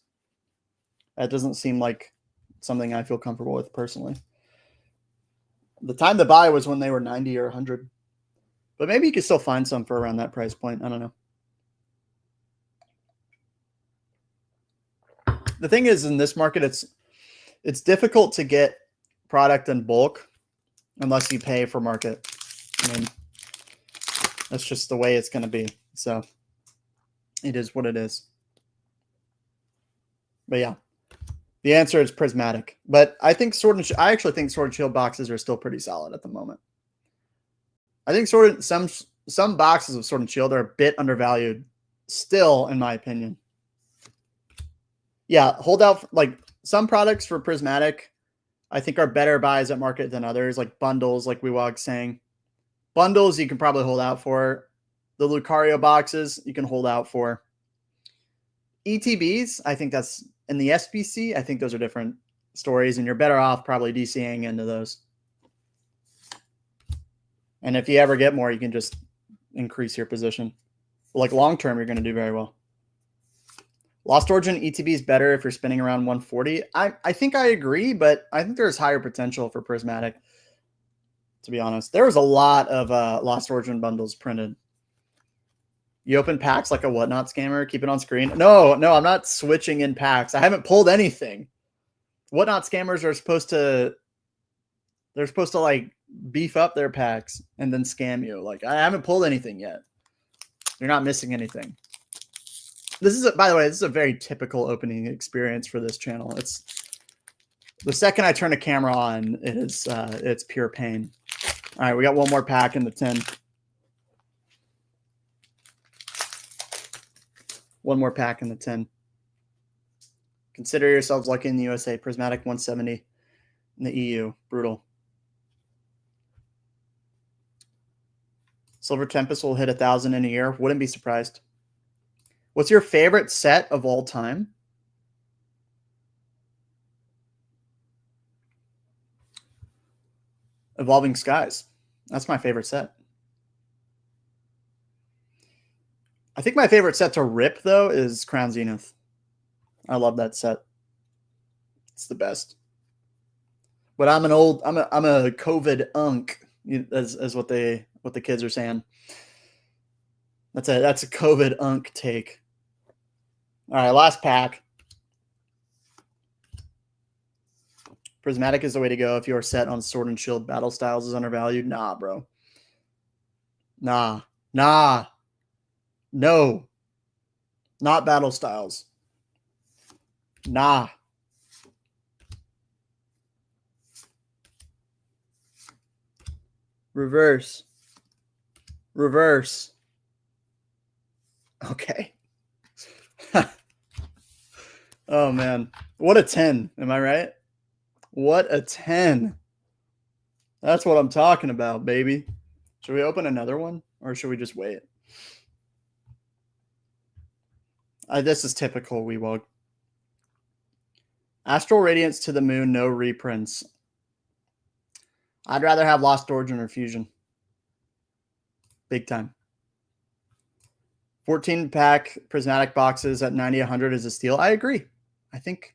Speaker 1: That doesn't seem like something I feel comfortable with personally. The time to buy was when they were 90 or 100. But maybe you could still find some for around that price point. I don't know. The thing is, in this market, it's difficult to get product in bulk unless you pay for market. I mean, that's just the way it's going to be. So it is what it is. But yeah, the answer is Prismatic. But I think I actually think Sword and Shield boxes are still pretty solid at the moment. I think some boxes of Sword and Shield are a bit undervalued still, in my opinion. Yeah, hold out. Like some products for Prismatic, I think are better buys at market than others. Like bundles, like Weewog's saying. Bundles you can probably hold out for. The Lucario boxes you can hold out for. ETBs, I think that's in the SBC. I think those are different stories, and you're better off probably DCing into those. And if you ever get more, you can just increase your position. Like long term, you're going to do very well. Lost Origin ETB is better if you're spinning around 140. I think I agree, but I think there's higher potential for Prismatic, to be honest. There was a lot of Lost Origin bundles printed. You open packs like a Whatnot scammer, keep it on screen. No, I'm not switching in packs. I haven't pulled anything. Whatnot scammers are supposed to like beef up their packs and then scam you. Like I haven't pulled anything yet. You're not missing anything. By the way, this is a very typical opening experience for this channel. It's the second I turn a camera on, it's pure pain. All right, we got one more pack in the tin. One more pack in the tin. Consider yourselves lucky in the USA. Prismatic 170 in the EU. Brutal. Silver Tempest will hit 1,000 in a year. Wouldn't be surprised. What's your favorite set of all time? Evolving Skies. That's my favorite set. I think my favorite set to rip, though, is Crown Zenith. I love that set. It's the best. But I'm a COVID unk, as what the kids are saying. That's a COVID unk take. All right, last pack. Prismatic is the way to go if your set on Sword and Shield battle styles is undervalued. Nah, bro. Nah. No. Not battle styles. Nah. Reverse. Okay. Oh, man. What a 10. Am I right? What a 10. That's what I'm talking about, baby. Should we open another one or should we just wait? This is typical Weewog. Astral Radiance to the Moon, no reprints. I'd rather have Lost Origin or Fusion. Big time. 14-pack Prismatic boxes at 90, 100 is a steal. I agree. I think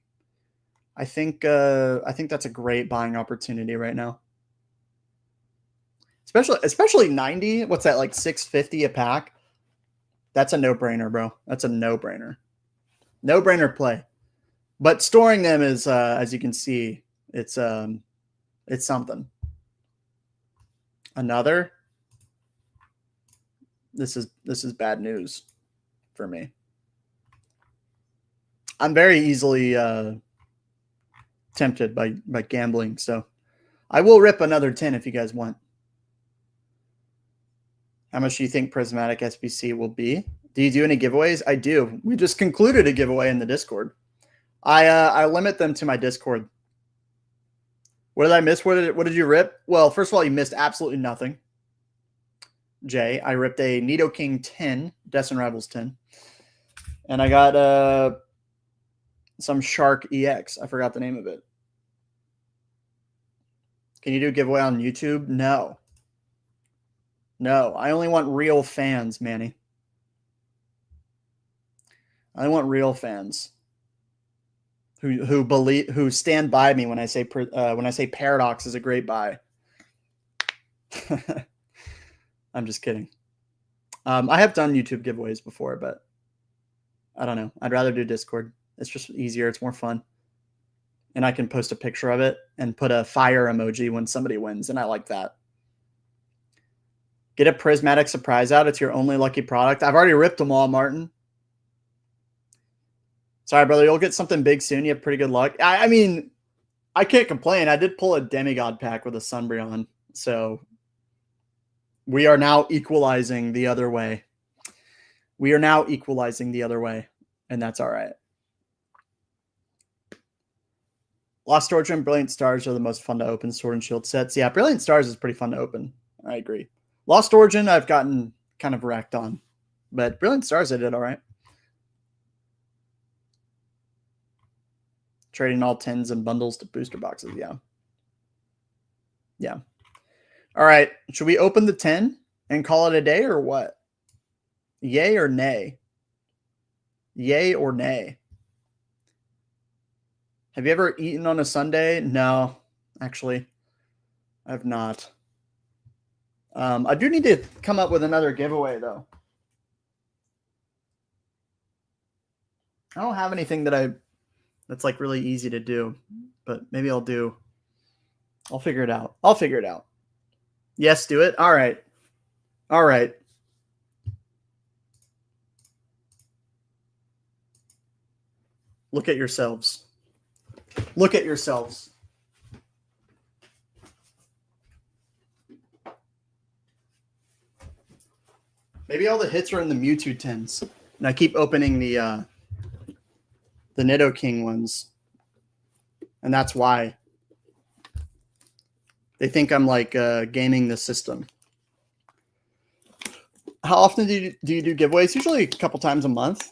Speaker 1: that's a great buying opportunity right now. Especially 90. What's that, like $6.50 a pack? That's a no-brainer, bro. That's a no-brainer. No-brainer play. But storing them is, as you can see, it's something. Another. This is bad news for me. I'm very easily tempted by gambling, so I will rip another 10 if you guys want. How much do you think Prismatic SBC will be? Do you do any giveaways? I do. We just concluded a giveaway in the Discord. I limit them to my Discord. What did I miss? What did you rip? Well, first of all, you missed absolutely nothing. Jay, I ripped a Nidoking 10, Destin Rivals 10. And I got some Shark EX. I forgot the name of it. Can you do a giveaway on YouTube? No. No, I only want real fans, Manny. I want real fans who stand by me when I say Paradox is a great buy. I'm just kidding. I have done YouTube giveaways before, but I don't know. I'd rather do Discord. It's just easier. It's more fun. And I can post a picture of it and put a fire emoji when somebody wins, and I like that. Get a prismatic surprise out. It's your only lucky product. I've already ripped them all, Martin. Sorry, brother. You'll get something big soon. You have pretty good luck. I mean, I can't complain. I did pull a demigod pack with a Sunbreon, so we are now equalizing the other way. We are now equalizing the other way, and that's all right. Lost Origin, Brilliant Stars are the most fun to open Sword and Shield sets. Yeah, Brilliant Stars is pretty fun to open. I agree. Lost Origin, I've gotten kind of wrecked on, but Brilliant Stars, I did all right. Trading all 10s and bundles to booster boxes. Yeah. Yeah. All right. Should we open the 10 and call it a day or what? Yay or nay? Yay or nay? Have you ever eaten on a Sunday? No, actually, I've not. I do need to come up with another giveaway, though. I don't have anything that's like really easy to do, but maybe I'll figure it out. I'll figure it out. Yes, do it. All right. All right. Look at yourselves. Look at yourselves. Maybe all the hits are in the Mewtwo 10s. And I keep opening the Nidoking ones. And that's why. They think I'm like gaming the system. How often do you do giveaways? Usually a couple times a month.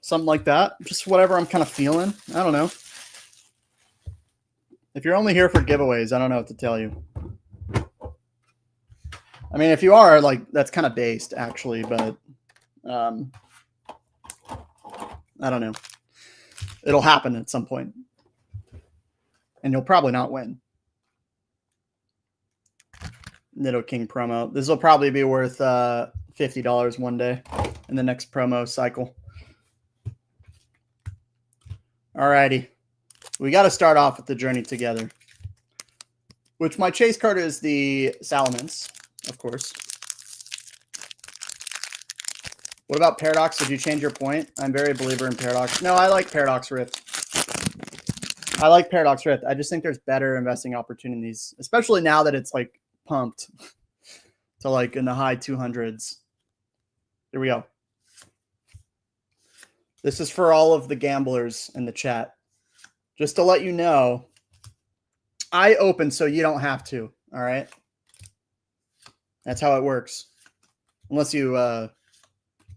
Speaker 1: Something like that. Just whatever I'm kind of feeling. I don't know. If you're only here for giveaways, I don't know what to tell you. I mean, if you are, like, that's kind of based, actually, but I don't know. It'll happen at some point. And you'll probably not win. Nidoking promo. This will probably be worth $50 one day in the next promo cycle. Alrighty. We got to start off with the Journey Together, which my chase card is the Salamence, of course. What about Paradox? Did you change your point? I'm very a believer in Paradox. No, I like Paradox Rift. I like Paradox Rift. I just think there's better investing opportunities, especially now that it's like pumped to like in the high 200s. Here we go. This is for all of the gamblers in the chat. Just to let you know, I open so you don't have to, all right? That's how it works. Unless you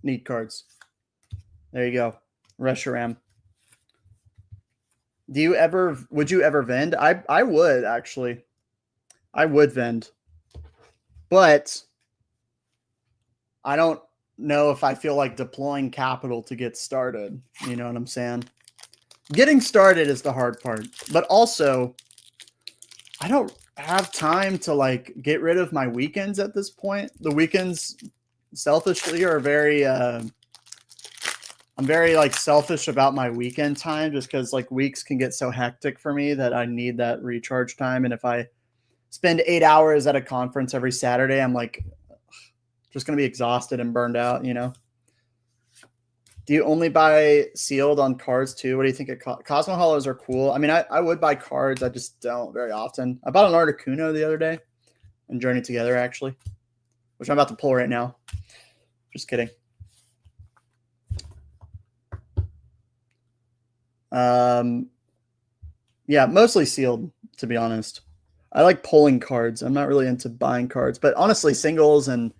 Speaker 1: need cards. There you go. Reshiram. Would you ever vend? I would, actually. I would vend. But I don't know if I feel like deploying capital to get started. You know what I'm saying? Getting started is the hard part. But also, I don't have time to like get rid of my weekends at this point. The weekends selfishly are very I'm very like selfish about my weekend time just because like weeks can get so hectic for me that I need that recharge time. And if I spend 8 hours at a conference every Saturday, I'm like just going to be exhausted and burned out, you know? Do you only buy sealed on cards too? What do you think? Cosmo Hollows are cool. I mean, I would buy cards. I just don't very often. I bought an Articuno the other day and Journey Together, actually, which I'm about to pull right now. Just kidding. Yeah, mostly sealed, to be honest. I like pulling cards. I'm not really into buying cards, but honestly, singles and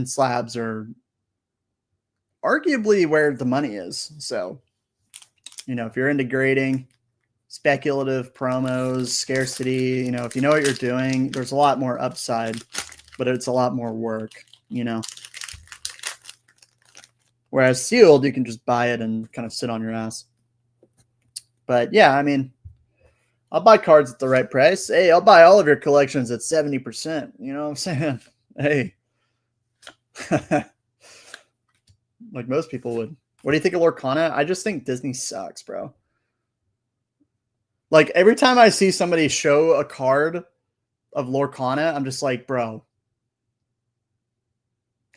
Speaker 1: slabs are arguably where the money is. So, if you're into grading, speculative promos, scarcity, if you know what you're doing, there's a lot more upside, but it's a lot more work, Whereas sealed, you can just buy it and kind of sit on your ass. But yeah, I'll buy cards at the right price. Hey, I'll buy all of your collections at 70%. You know what I'm saying? Hey. Like most people would. What do you think of Lorcana? I just think Disney sucks, bro. Like every time I see somebody show a card of Lorcana, I'm just like, bro,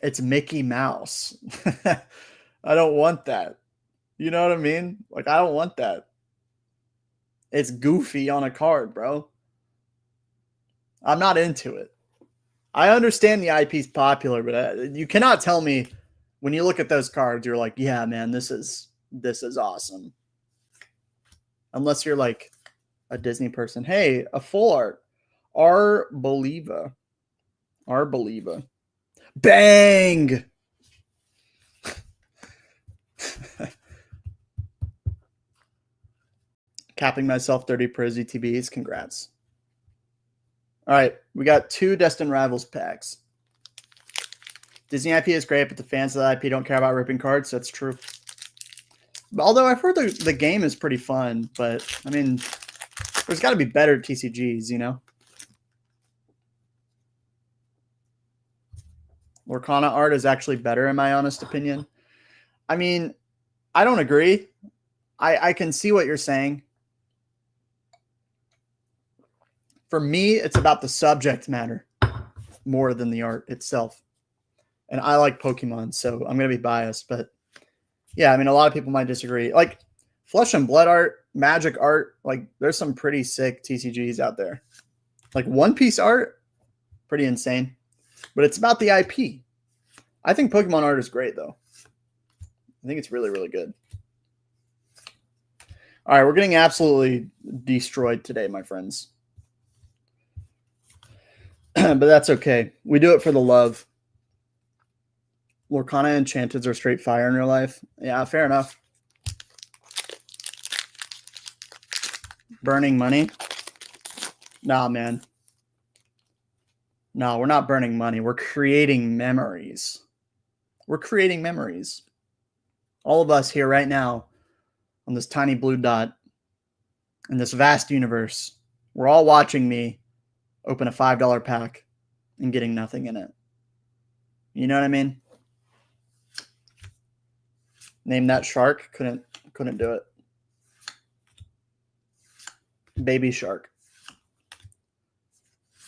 Speaker 1: it's Mickey Mouse. I don't want that. You know what I mean? Like, I don't want that. It's Goofy on a card, bro. I'm not into it. I understand the IP's popular, but you cannot tell me when you look at those cards, you're like, yeah, man, this is awesome. Unless you're like a Disney person. Hey, a full art. Arbeliva. Bang! Capping myself 30 pro ZTBs. Congrats. All right, we got 2 Destined Rivals packs. Disney IP is great, but the fans of the IP don't care about ripping cards. That's true. Although I've heard the game is pretty fun, but there's got to be better TCGs, Lorcana art is actually better, in my honest opinion. I don't agree. I can see what you're saying. For me, it's about the subject matter more than the art itself. And I like Pokemon, so I'm going to be biased. But yeah, a lot of people might disagree. Like Flesh and Blood art, Magic art, like there's some pretty sick TCGs out there. Like One Piece art, pretty insane. But it's about the IP. I think Pokemon art is great, though. I think it's really, really good. All right, we're getting absolutely destroyed today, my friends. But that's okay. We do it for the love. Lorcana and Enchanteds are straight fire in real life. Yeah, fair enough. Burning money? Nah, man. No, we're not burning money. We're creating memories. We're creating memories. All of us here right now on this tiny blue dot in this vast universe, we're all watching me open a $5 pack and getting nothing in it. You know what I mean? Name that shark. Couldn't do it. Baby shark.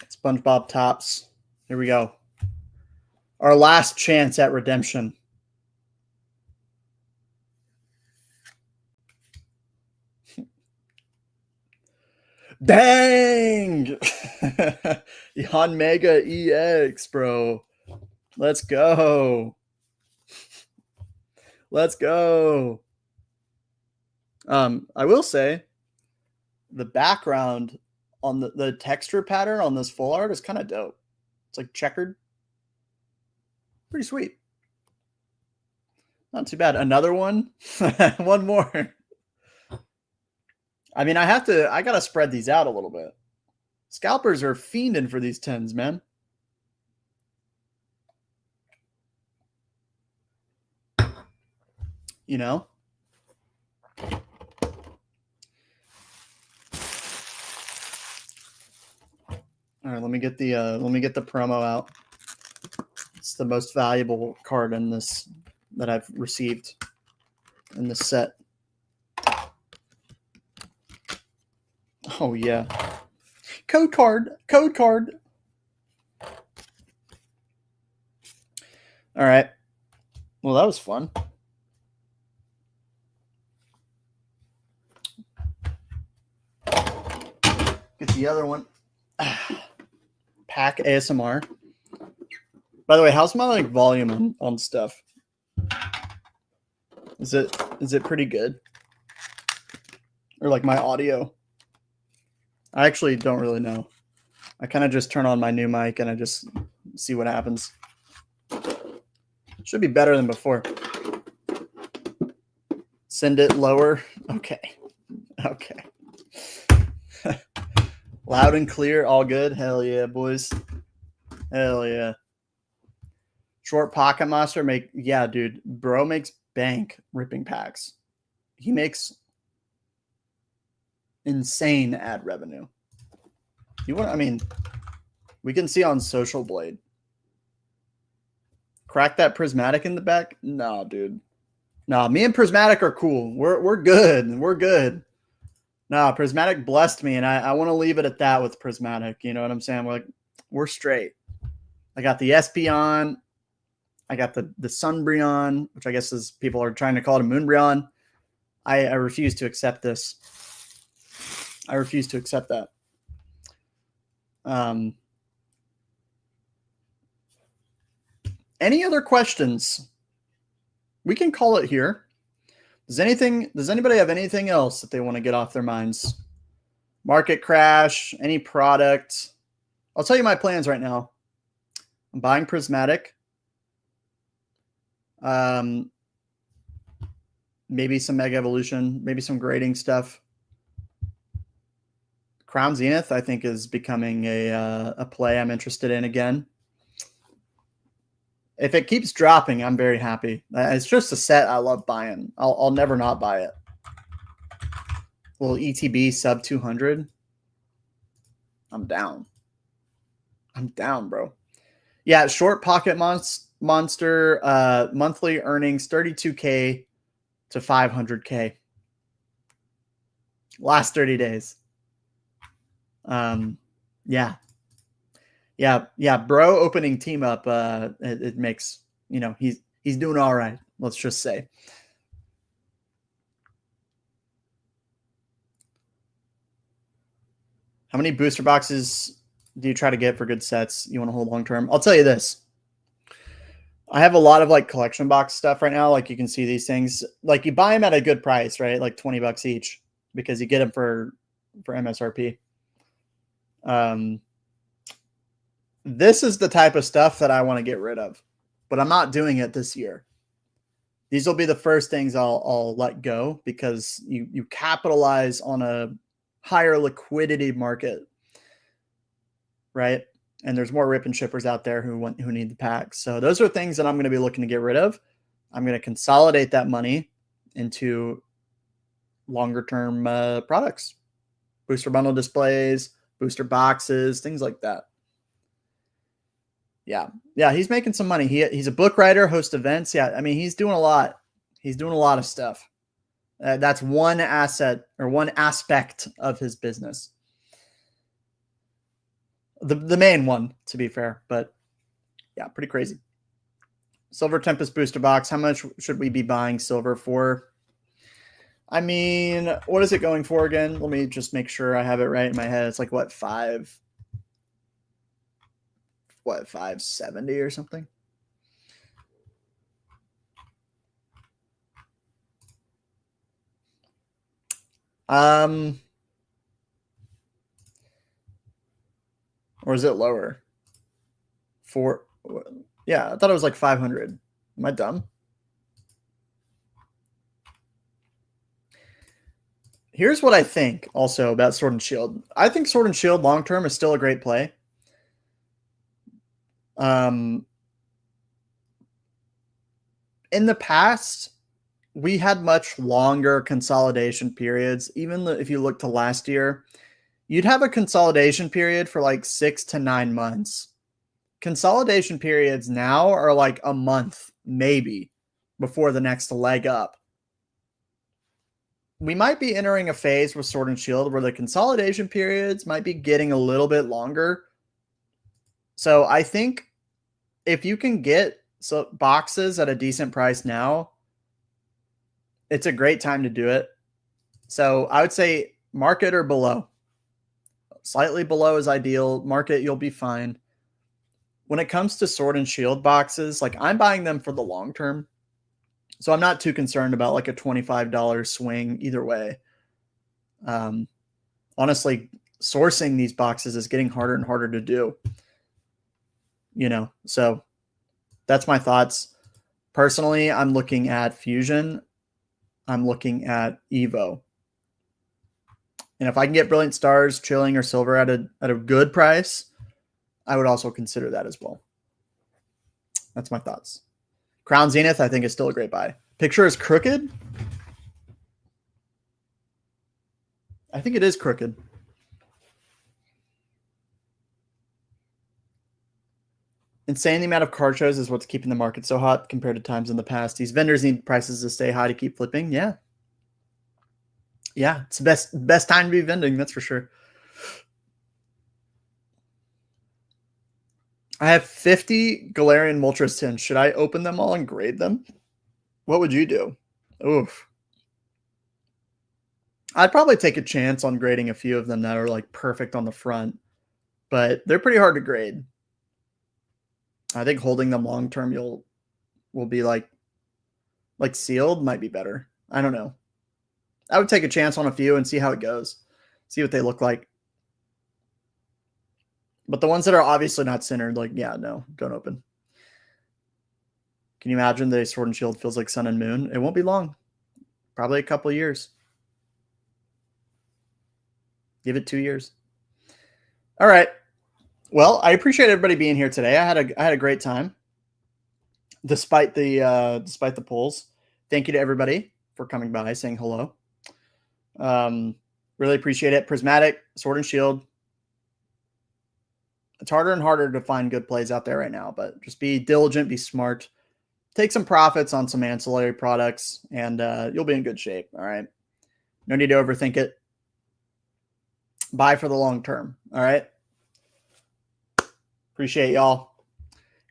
Speaker 1: SpongeBob Tops. Here we go. Our last chance at redemption. Dang! Yon Mega EX, bro. Let's go. Let's go. I will say the background on the texture pattern on this full art is kind of dope. It's like checkered. Pretty sweet. Not too bad. Another one. One more. I gotta spread these out a little bit. Scalpers are fiending for these 10s, man. All right, let me get the promo out. It's the most valuable card in this that I've received in this set. Oh yeah. Code card. All right. Well, that was fun. Get the other one. Pack ASMR. By the way, how's my like volume on stuff? Is it pretty good? Or like my audio? I actually don't really know. I kind of just turn on my new mic and I just see what happens. Should be better than before. Send it lower. Okay. Okay. Loud and clear, all good. Hell yeah, boys. Hell yeah. Short pocket monster yeah, dude. Bro makes bank ripping packs. He makes insane ad revenue. We can see on Social Blade. Crack that prismatic in the back? No, dude. No, me and prismatic are cool. We're good. We're good. No, prismatic blessed me, and I want to leave it at that with prismatic. You know what I'm saying? We're straight. I got the Espeon. I got the Sunbreon, which I guess is people are trying to call it a Moonbreon. I refuse to accept this. I refuse to accept that. Any other questions? We can call it here. Does anybody have anything else that they want to get off their minds? Market crash, any product? I'll tell you my plans right now. I'm buying prismatic. Maybe some Mega Evolution, maybe some grading stuff. Crown Zenith, I think, is becoming a play I'm interested in again. If it keeps dropping, I'm very happy. It's just a set I love buying. I'll never not buy it. Little ETB sub 200. I'm down. I'm down, bro. Yeah, short pocket monster, monthly earnings 32K to 500K. Last 30 days. Yeah. Bro opening team up. It makes, he's doing all right. Let's just say. How many booster boxes do you try to get for good sets you want to hold long term? I'll tell you this. I have a lot of like collection box stuff right now. Like you can see these things, like you buy them at a good price, right? Like $20 each because you get them for MSRP. This is the type of stuff that I want to get rid of, but I'm not doing it this year. These will be the first things I'll let go because you capitalize on a higher liquidity market, right? And there's more rip and shippers out there who need the packs. So those are things that I'm going to be looking to get rid of. I'm going to consolidate that money into longer term products, booster bundle displays, booster boxes, things like that. Yeah, he's making some money. He's a book writer, host events. Yeah, I mean, he's doing a lot. He's doing a lot of stuff. That's one asset or one aspect of his business. The main one, to be fair, but yeah, pretty crazy. Silver Tempest booster box. How much should we be buying silver for? I mean, what is it going for again? Let me just make sure I have it right in my head. It's like what, 570 or something? Or is it lower? Yeah, I thought it was like 500. Am I dumb? Here's what I think also about Sword and Shield. I think Sword and Shield long term is still a great play. In the past, we had much longer consolidation periods. Even if you look to last year, you'd have a consolidation period for like 6 to 9 months. Consolidation periods now are like a month, maybe, before the next leg up. We might be entering a phase with Sword and Shield where the consolidation periods might be getting a little bit longer. So I think if you can get boxes at a decent price now, it's a great time to do it. So I would say market or below. Slightly below is ideal. Market, you'll be fine. when it comes to Sword and Shield boxes, like I'm buying them for the long term. So I'm not too concerned about like a $25 swing either way. Honestly, sourcing these boxes is getting harder and harder to do. So that's my thoughts. Personally, I'm looking at Fusion. I'm looking at Evo. And if I can get Brilliant Stars, Chilling, or Silver at a good price, I would also consider that as well. That's my thoughts. Crown Zenith, I think, is still a great buy. Picture is crooked. I think it is crooked. Insane the amount of card shows is what's keeping the market so hot compared to times in the past. These vendors need prices to stay high to keep flipping. Yeah. Yeah, it's the best time to be vending, that's for sure. I have 50 Galarian Moltres tins. Should I open them all and grade them? What would you do? Oof. I'd probably take a chance on grading a few of them that are like perfect on the front, but they're pretty hard to grade. I think holding them long term will be like sealed might be better. I don't know. I would take a chance on a few and see how it goes. See what they look like. But the ones that are obviously not centered, like, yeah, no, don't open. Can you imagine the Sword and Shield feels like Sun and Moon? It won't be long. Probably a couple of years. Give it 2 years. All right. Well, I appreciate everybody being here today. I had a great time, despite the polls. Thank you to everybody for coming by, saying hello. Really appreciate it. Prismatic, Sword and Shield. It's harder and harder to find good plays out there right now, but just be diligent, be smart, take some profits on some ancillary products, and you'll be in good shape. All right. No need to overthink it. Buy for the long term. All right. Appreciate y'all.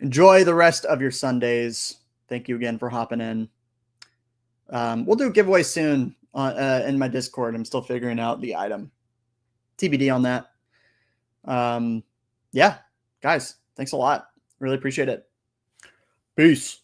Speaker 1: Enjoy the rest of your Sundays. Thank you again for hopping in. We'll do a giveaway soon in my Discord. I'm still figuring out the item. TBD on that. Yeah, guys, thanks a lot. Really appreciate it. Peace.